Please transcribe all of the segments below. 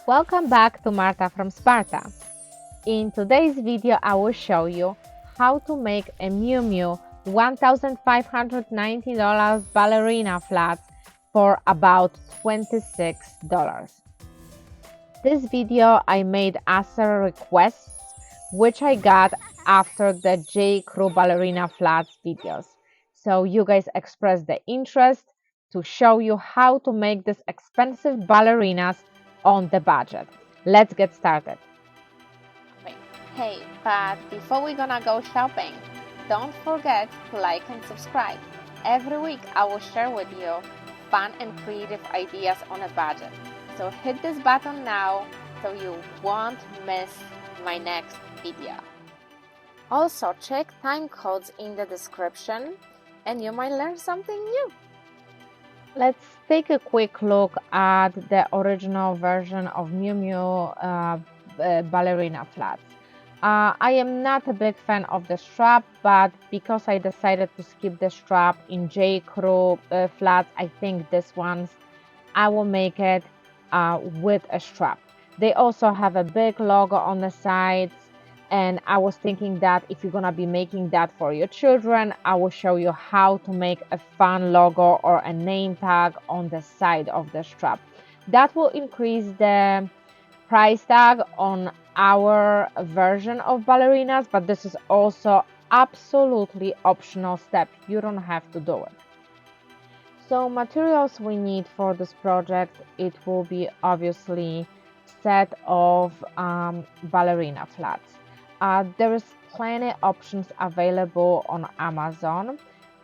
Welcome back to Marta from Sparta. In today's video, I will show you how to make a MIU $1,590 ballerina flats for about $26. This video I made as a request, which I got after the J. Crew ballerina flats videos. So you guys expressed the interest to show you how to make these expensive ballerinas on the budget. Let's get started. Hey, but before we're gonna go shopping, don't forget to like and subscribe. Every week I will share with you fun and creative ideas on a budget. So hit this button now so you won't miss my next video. Also check time codes in the description and you might learn something new. Let's take a quick look at the original version of MIU ballerina flats. I am not a big fan of the strap, but because I decided to skip the strap in J. Crew flats, I think this ones I will make it with a strap. They also have a big logo on the sides, and I was thinking that if you're gonna be making that for your children, I will show you how to make a fun logo or a name tag on the side of the strap. That will increase the price tag on our version of ballerinas, but this is also absolutely optional step. You don't have to do it. So materials we need for this project, it will be obviously set of ballerina flats. There is plenty options available on Amazon.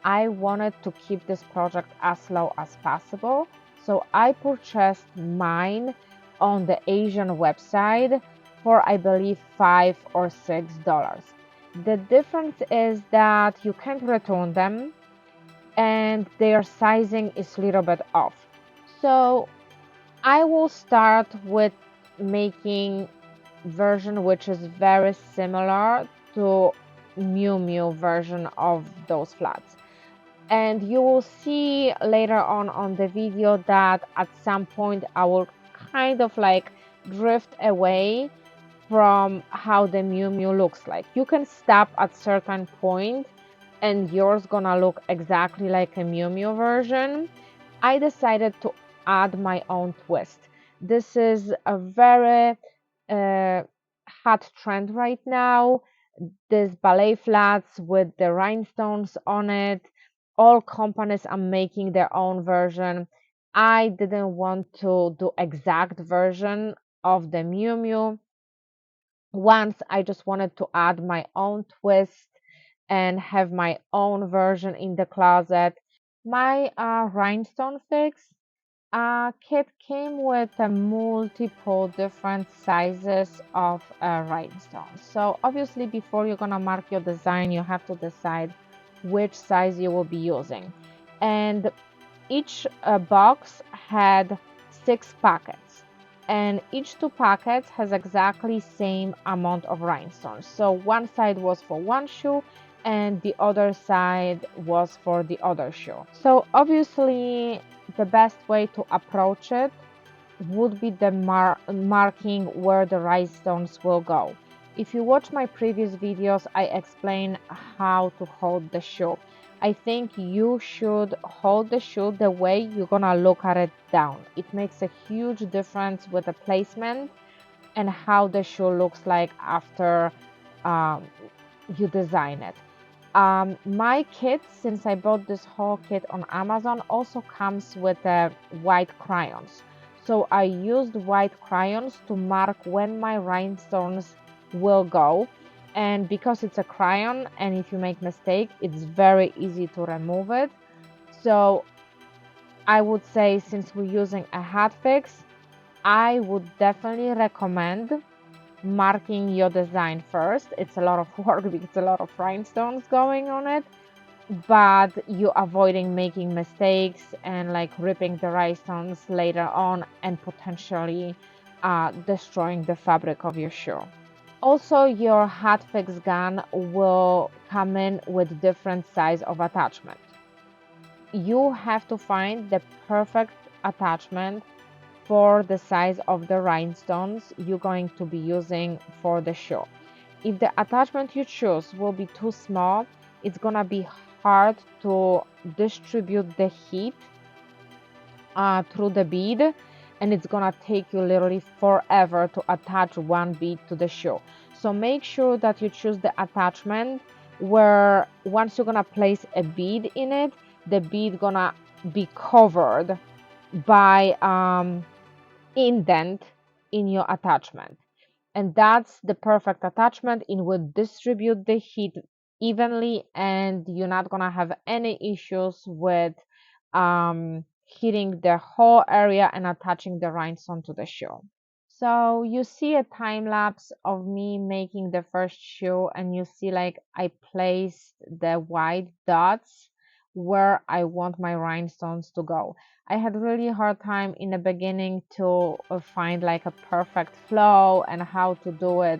I wanted to keep this project as low as possible, so I purchased mine on the Asian website for I believe $5 or $6. The difference is that you can't return them and their sizing is a little bit off. So I will start with making version which is very similar to MIU version of those flats. And you will see later on the video that at some point I will kind of like drift away from how the MIU looks like. You can stop at certain point and yours gonna look exactly like a MIU version. I decided to add my own twist. This is a very hot trend right now. This ballet flats with the rhinestones on it. All companies are making their own version. I didn't want to do exact version of the MIU. Once I just wanted to add my own twist and have my own version in the closet. My rhinestone fix kit came with a multiple different sizes of rhinestones. So obviously before you're gonna mark your design, you have to decide which size you will be using. And each box had 6 packets. And each 2 packets has exactly same amount of rhinestones. So one side was for one shoe and the other side was for the other shoe. So obviously the best way to approach it would be the marking where the rhinestones will go. If you watch my previous videos, I explain how to hold the shoe. I think you should hold the shoe the way you're gonna look at it down. It makes a huge difference with the placement and how the shoe looks like after you design it. My kit, since I bought this whole kit on Amazon, also comes with white crayons. So I used white crayons to mark when my rhinestones will go. And because it's a crayon and if you make mistake, it's very easy to remove it. So I would say since we're using a hot fix, I would definitely recommend marking your design first. It's a lot of work because a lot of rhinestones going on it, but you're avoiding making mistakes and like ripping the rhinestones later on and potentially destroying the fabric of your shoe. Also, your hot fix gun will come in with different size of attachment. You have to find the perfect attachment for the size of the rhinestones you're going to be using for the shoe. If the attachment you choose will be too small, it's gonna be hard to distribute the heat through the bead, and it's gonna take you literally forever to attach one bead to the shoe. So make sure that you choose the attachment where once you're gonna place a bead in it, the bead gonna be covered by indent in your attachment, and that's the perfect attachment. It will distribute the heat evenly, and you're not gonna have any issues with heating the whole area and attaching the rhinestone to the shoe. So you see a time lapse of me making the first shoe, and you see like I placed the white dots where I want my rhinestones to go. I had really hard time in the beginning to find like a perfect flow and how to do it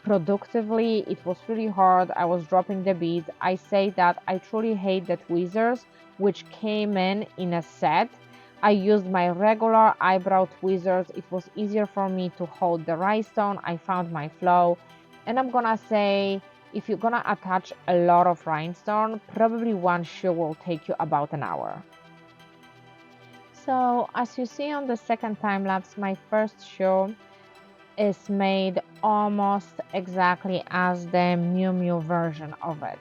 productively. It was really hard. I was dropping the beads. I say that I truly hate the tweezers which came in a set. I used my regular eyebrow tweezers. It was easier for me to hold the rhinestone. I found my flow, and I'm gonna say if you're gonna attach a lot of rhinestone, probably one shoe will take you about an hour. So as you see on the second time lapse, my first shoe is made almost exactly as the MIU version of it.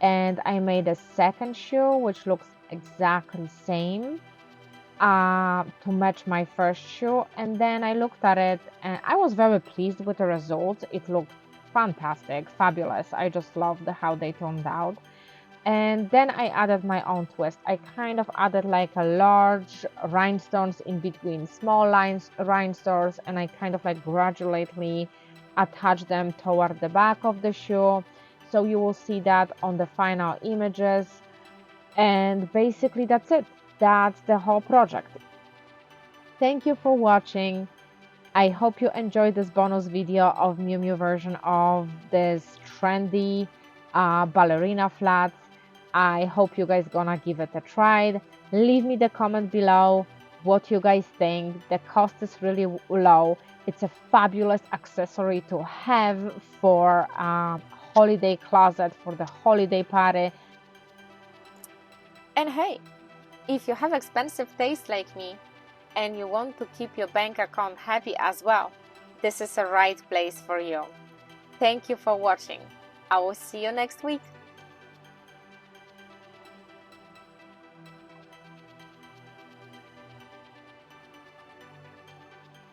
And I made a second shoe which looks exactly same to match my first shoe, and then I looked at it and I was very pleased with the results. It looked fantastic, fabulous. I just loved how they turned out. And then I added my own twist. I kind of added like a large rhinestones in between small lines rhinestones, and I kind of like gradually attach them toward the back of the shoe. So you will see that on the final images. And basically that's it. That's the whole project. Thank you for watching. I hope you enjoyed this bonus video of MIU version of this trendy ballerina flats. I hope you guys gonna give it a try. Leave me the comment below what you guys think. The cost is really low. It's a fabulous accessory to have for holiday closet, for the holiday party. And hey, if you have expensive taste like me and you want to keep your bank account happy as well, this is the right place for you. Thank you for watching. I will see you next week.